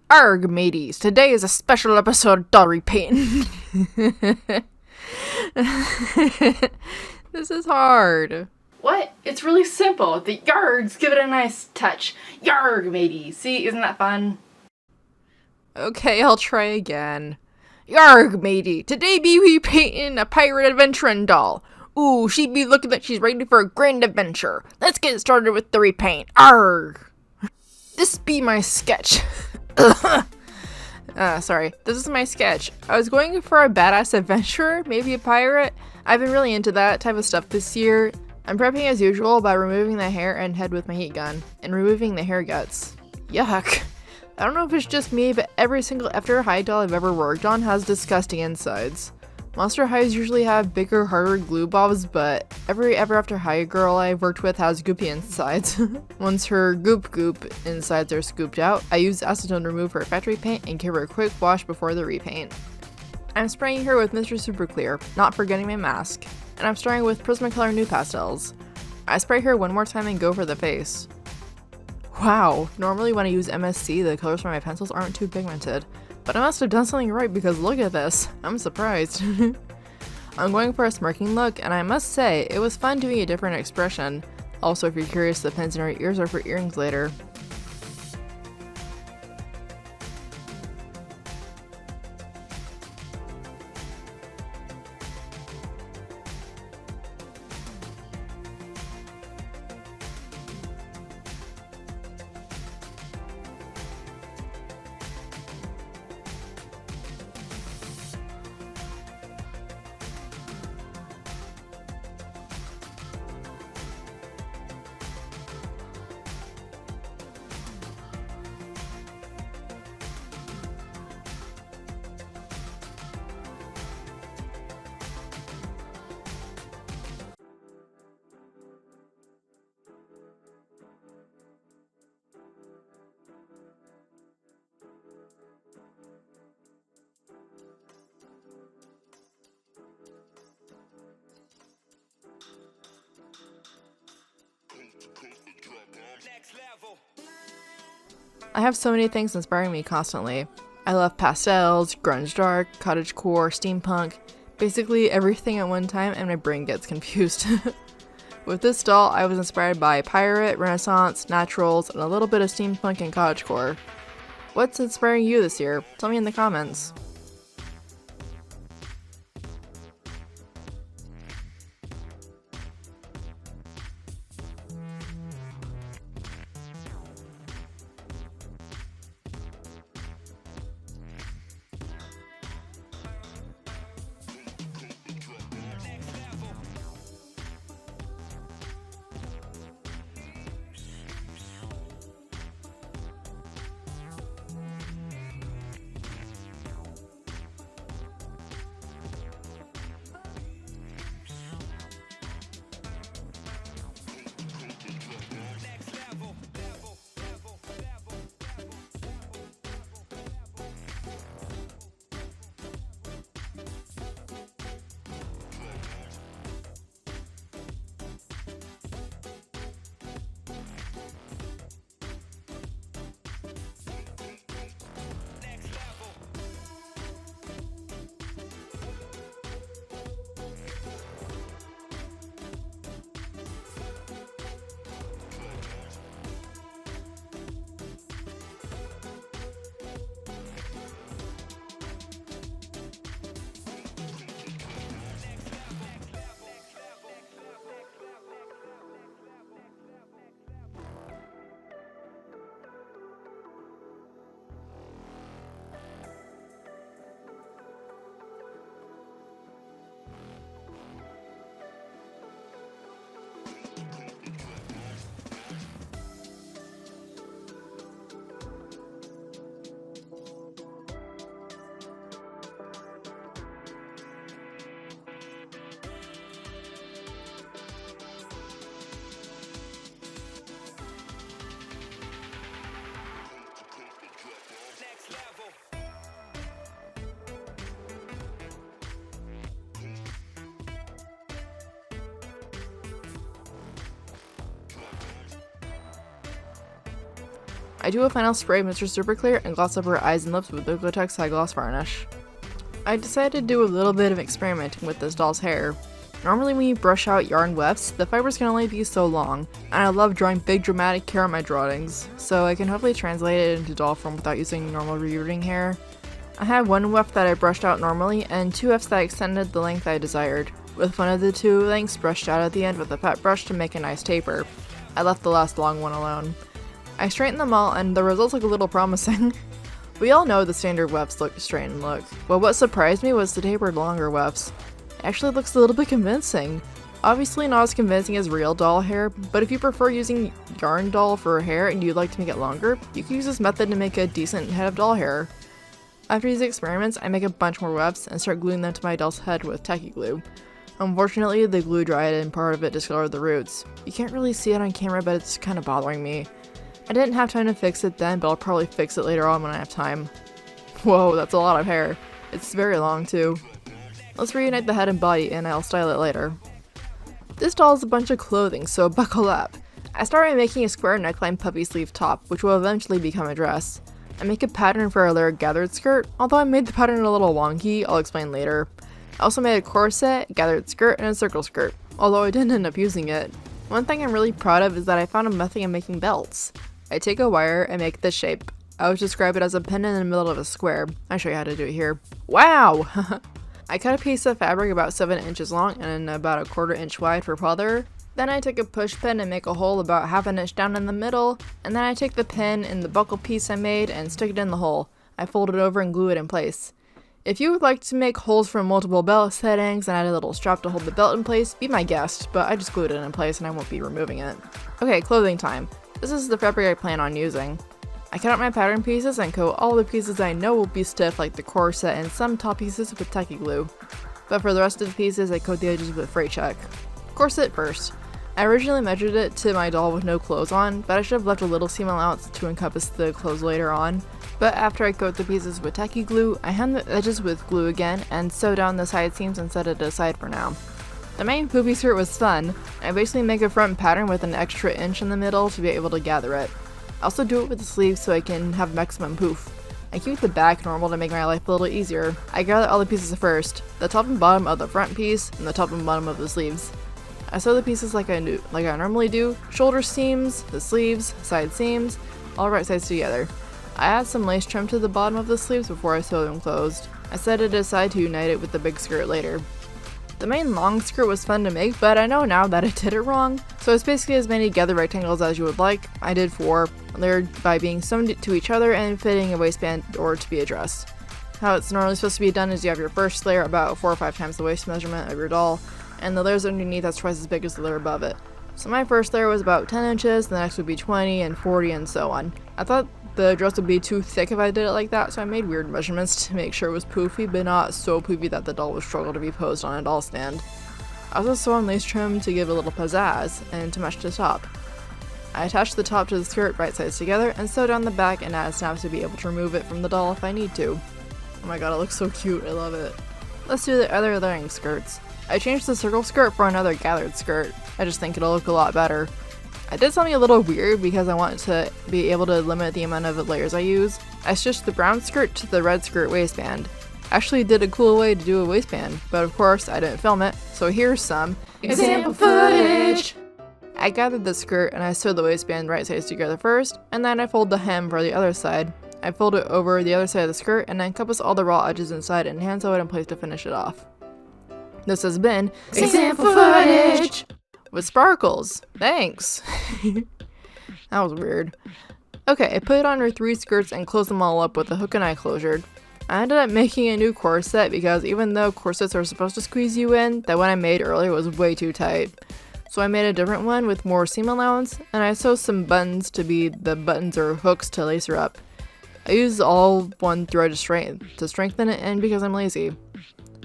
Arg, mateys! Today is a special episode of Doll Repaint. This is hard. What? It's really simple. The yargs give it a nice touch. Yarg, mateys. See, isn't that fun? Okay, I'll try again. Yarg, matey! Today be repainting a pirate adventuring doll. Ooh, she be looking like she's ready for a grand adventure. Let's get started with the repaint. Arg! This be my sketch. Sorry. This is my sketch. I was going for a badass adventurer, maybe a pirate. I've been really into that type of stuff this year. I'm prepping as usual by removing the hair and head with my heat gun, and removing the hair guts. Yuck. I don't know if it's just me, but every single After High doll I've ever worked on has disgusting insides. Monster Highs usually have bigger, harder glue bobs, but every After High girl I've worked with has goopy insides. Once her goop insides are scooped out, I use acetone to remove her factory paint and give her a quick wash before the repaint. I'm spraying her with Mr. SuperClear, not forgetting my mask, and I'm starting with Prismacolor New Pastels. I spray her one more time and go for the face. Wow, normally when I use MSC, the colors from my pencils aren't too pigmented. But I must have done something right because look at this. I'm surprised. I'm going for a smirking look, and I must say, it was fun doing a different expression. Also, if you're curious, the pins in her ears are for earrings later. I have so many things inspiring me constantly. I love pastels, grunge dark, cottagecore, steampunk, basically everything at one time, and my brain gets confused. With this doll, I was inspired by pirate, renaissance, naturals, and a little bit of steampunk and cottagecore. What's inspiring you this year? Tell me in the comments. I do a final spray of Mr. SuperClear and gloss up her eyes and lips with the Liquitex High Gloss Varnish. I decided to do a little bit of experimenting with this doll's hair. Normally when you brush out yarn wefts, the fibers can only be so long, and I love drawing big dramatic hair on my drawings, so I can hopefully translate it into doll form without using normal rooting hair. I had one weft that I brushed out normally, and two wefts that extended the length I desired, with one of the two lengths brushed out at the end with a pet brush to make a nice taper. I left the last long one alone. I straightened them all, and the results look a little promising. We all know the standard wefts look straightened look, but what surprised me was the tapered longer wefts. It actually looks a little bit convincing. Obviously not as convincing as real doll hair, but if you prefer using yarn doll for hair and you'd like to make it longer, you can use this method to make a decent head of doll hair. After these experiments, I make a bunch more wefts and start gluing them to my doll's head with tacky glue. Unfortunately, the glue dried and part of it discolored the roots. You can't really see it on camera, but it's kind of bothering me. I didn't have time to fix it then, but I'll probably fix it later on when I have time. Whoa, that's a lot of hair. It's very long too. Let's reunite the head and body and I'll style it later. This doll is a bunch of clothing, so buckle up. I started making a square neckline puffy sleeve top, which will eventually become a dress. I make a pattern for a layered gathered skirt, although I made the pattern a little wonky, I'll explain later. I also made a corset, gathered skirt, and a circle skirt, although I didn't end up using it. One thing I'm really proud of is that I found a method of making belts. I take a wire and make this shape. I would describe it as a pin in the middle of a square. I'll show you how to do it here. Wow! I cut a piece of fabric about 7 inches long and about 1/4 inch wide for pleather. Then I take a push pin and make a hole about 1/2 inch down in the middle, and then I take the pin in the buckle piece I made and stick it in the hole. I fold it over and glue it in place. If you would like to make holes for multiple belt settings and add a little strap to hold the belt in place, be my guest, but I just glued it in place and I won't be removing it. Okay, clothing time. This is the fabric I plan on using. I cut out my pattern pieces and coat all the pieces I know will be stiff like the corset and some top pieces with tacky glue. But for the rest of the pieces, I coat the edges with freight check. Corset first. I originally measured it to my doll with no clothes on, but I should have left a little seam allowance to encompass the clothes later on. But after I coat the pieces with tacky glue, I hem the edges with glue again and sew down the side seams and set it aside for now. The main poofy skirt was fun. I basically make a front pattern with an extra inch in the middle to be able to gather it. I also do it with the sleeves so I can have maximum poof. I keep the back normal to make my life a little easier. I gather all the pieces first, the top and bottom of the front piece and the top and bottom of the sleeves. I sew the pieces like I normally do, shoulder seams, the sleeves, side seams, all right sides together. I add some lace trim to the bottom of the sleeves before I sew them closed. I set it aside to unite it with the big skirt later. The main long skirt was fun to make, but I know now that I did it wrong. So it's basically as many gathered rectangles as you would like. I did 4, layered by being sewn to each other and fitting a waistband or to be a dress. How it's normally supposed to be done is you have your first layer about 4 or 5 times the waist measurement of your doll, and the layers underneath that's twice as big as the layer above it. So my first layer was about 10 inches, the next would be 20 and 40 and so on. I thought the dress would be too thick if I did it like that, so I made weird measurements to make sure it was poofy, but not so poofy that the doll would struggle to be posed on a doll stand. I also sew on lace trim to give a little pizzazz and to match the top. I attach the top to the skirt right sides together and sew down the back and add snaps to be able to remove it from the doll if I need to. Oh my god, it looks so cute, I love it. Let's do the other layering skirts. I changed the circle skirt for another gathered skirt. I just think it'll look a lot better. I did something a little weird because I wanted to be able to limit the amount of layers I use. I stitched the brown skirt to the red skirt waistband. Actually did a cool way to do a waistband, but of course I didn't film it, so here's some example footage! I gathered the skirt and I sewed the waistband right sides together first, and then I fold the hem for the other side. I fold it over the other side of the skirt and then encompass all the raw edges inside and hand sew it in place to finish it off. This has been example footage! With sparkles. Thanks. That was weird. Okay, I put on her 3 skirts and closed them all up with a hook and eye closure. I ended up making a new corset because even though corsets are supposed to squeeze you in, that one I made earlier was way too tight. So I made a different one with more seam allowance, and I sewed some buttons to be the buttons or hooks to lace her up. I used all one thread to strengthen it in because I'm lazy.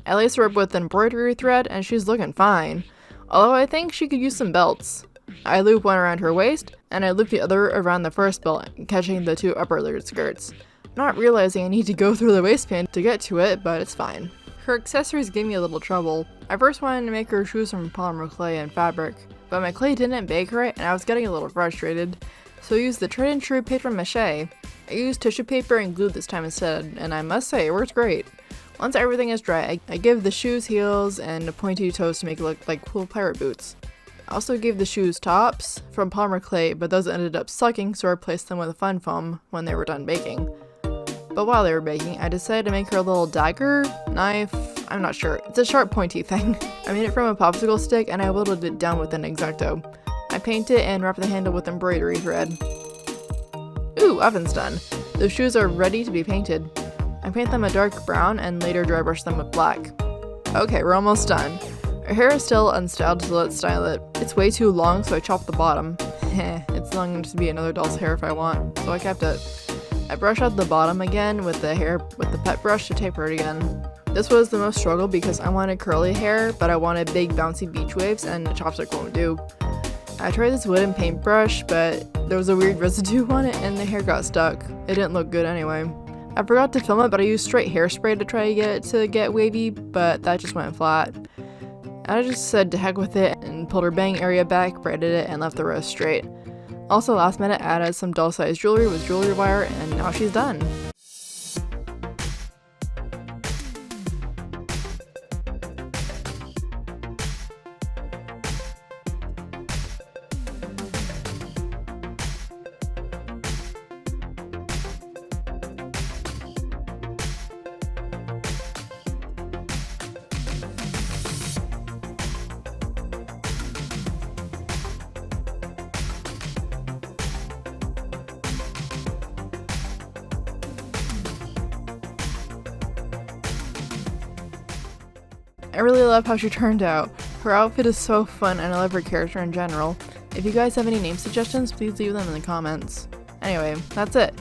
I lace her up with embroidery thread and she's looking fine. Although I think she could use some belts. I loop one around her waist, and I loop the other around the first belt, catching the 2 upper layered skirts. Not realizing I need to go through the waistband to get to it, but it's fine. Her accessories gave me a little trouble. I first wanted to make her shoes from polymer clay and fabric, but my clay didn't bake right and I was getting a little frustrated. So I used the tried and true paper mache. I used tissue paper and glue this time instead, and I must say it works great. Once everything is dry, I give the shoes heels and pointy toes to make it look like cool pirate boots. I also gave the shoes tops from polymer clay, but those ended up sucking, so I replaced them with a fun foam when they were done baking. But while they were baking, I decided to make her a little dagger, knife, I'm not sure. It's a sharp pointy thing. I made it from a popsicle stick and I whittled it down with an X-Acto. I painted and wrapped the handle with embroidery thread. Ooh, oven's done. The shoes are ready to be painted. I paint them a dark brown and later dry brush them with black. Okay, we're almost done. Her hair is still unstyled, so let's style it. It's way too long, so I chopped the bottom. It's long enough to be another doll's hair if I want, so I kept it. I brush out the bottom again with the pet brush to taper it again. This was the most struggle because I wanted curly hair, but I wanted big bouncy beach waves and a chopstick won't do. I tried this wooden paintbrush, but there was a weird residue on it and the hair got stuck. It didn't look good anyway. I forgot to film it, but I used straight hairspray to try to get it to get wavy, but that just went flat. I just said to heck with it and pulled her bang area back, braided it, and left the rest straight. Also last minute added some doll-sized jewelry with jewelry wire, and now she's done. I really love how she turned out. Her outfit is so fun and I love her character in general. If you guys have any name suggestions, please leave them in the comments. Anyway, that's it.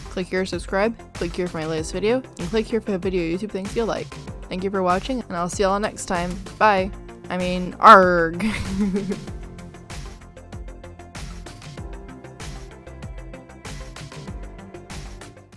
Click here to subscribe, click here for my latest video, and click here for the video YouTube thinks you'll like. Thank you for watching, and I'll see y'all next time. Bye! I mean, ARG!